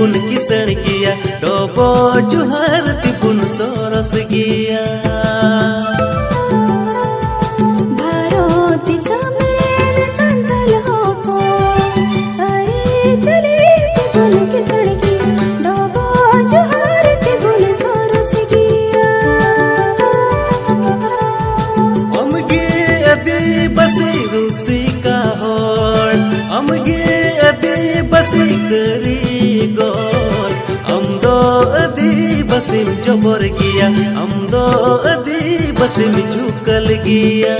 तिबुन किसण गिया डोबो जुहार तिबुन सोरस गिया बसिम जोबर गिया हम दो अदी बसिम झुकल गिया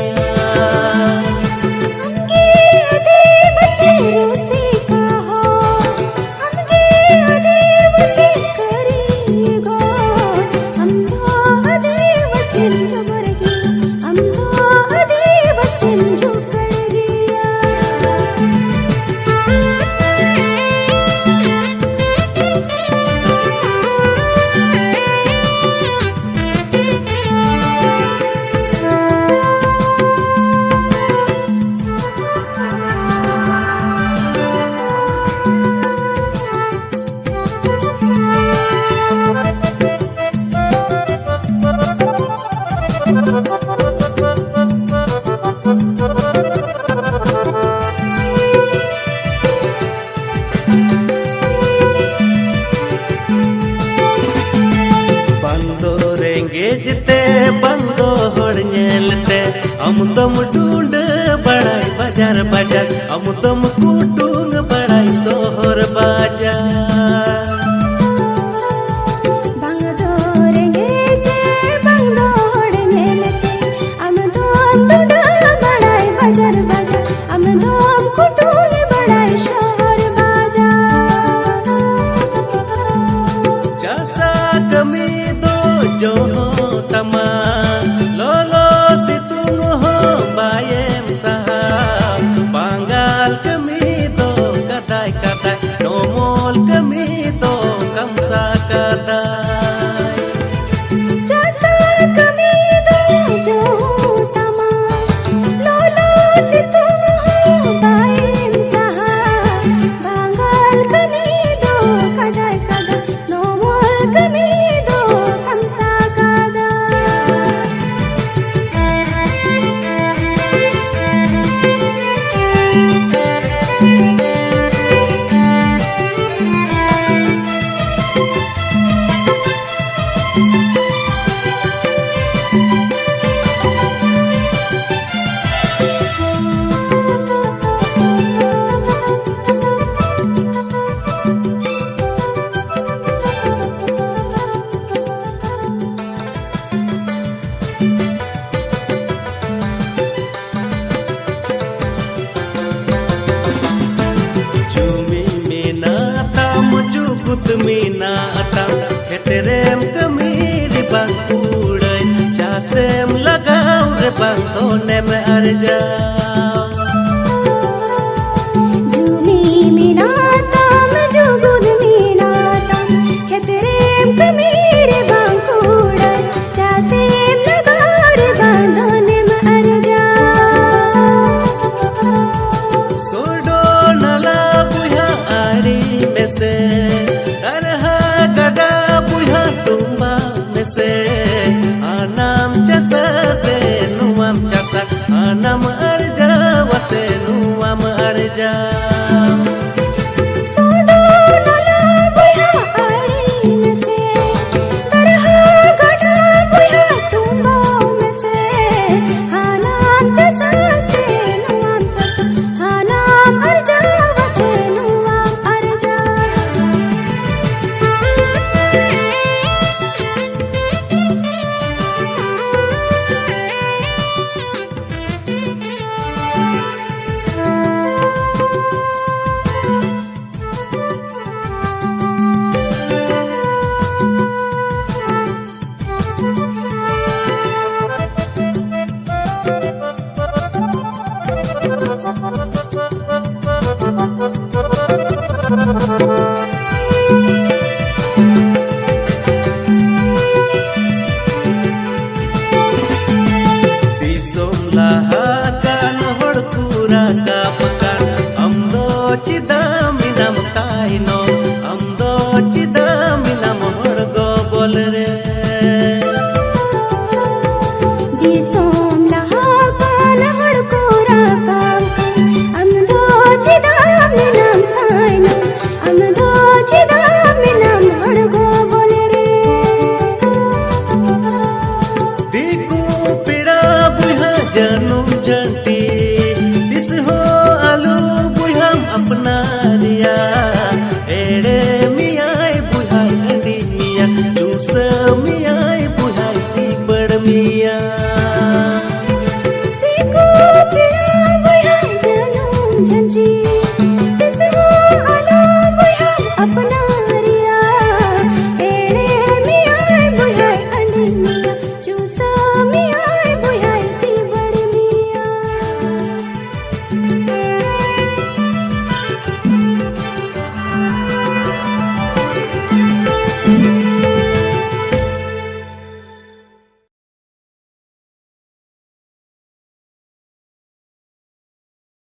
बंदो होड़ नेलते हम तुम ढूंढ बड़ाई बाजार बाजार हम तुम कुटुंग बड़ाई सोहर बाजार बंदो होड़ नेलते हम तुम ढूंढ बड़ाई बाजार बाजार हम तुम कुटुंग बड़ाई सोहर बाजार जैसा कमी दो जो तमा लोलो सितुंग हो बायम सहा बांगाल कमी दो कदाई कदाई नोमोल कमी दो कमसा कदाई जैसा कमी दो जो तमा लोलो सितुंग हो बायम सहा बांगाल कमी दो कदाई कदाई नोमोल कमी दो कमसा मीना आता हेतरेम कमीर बंकुड़े चासेम लगाओ रे बंदोने में अर्जा जूनी मीना ताम जुगुद मीना ताम हेतरेम कमीर बंकुड़े चासेम लगाओ रे बंदोने में अर्जा सोडो नला बुया आड़ी में से anam jasa se nuam jasa anam arja wase nuam arja sodo nala buya ari me se darha gada buya tumba me se anam jasa se nuam jasa anam arja wase nuam arja चिदा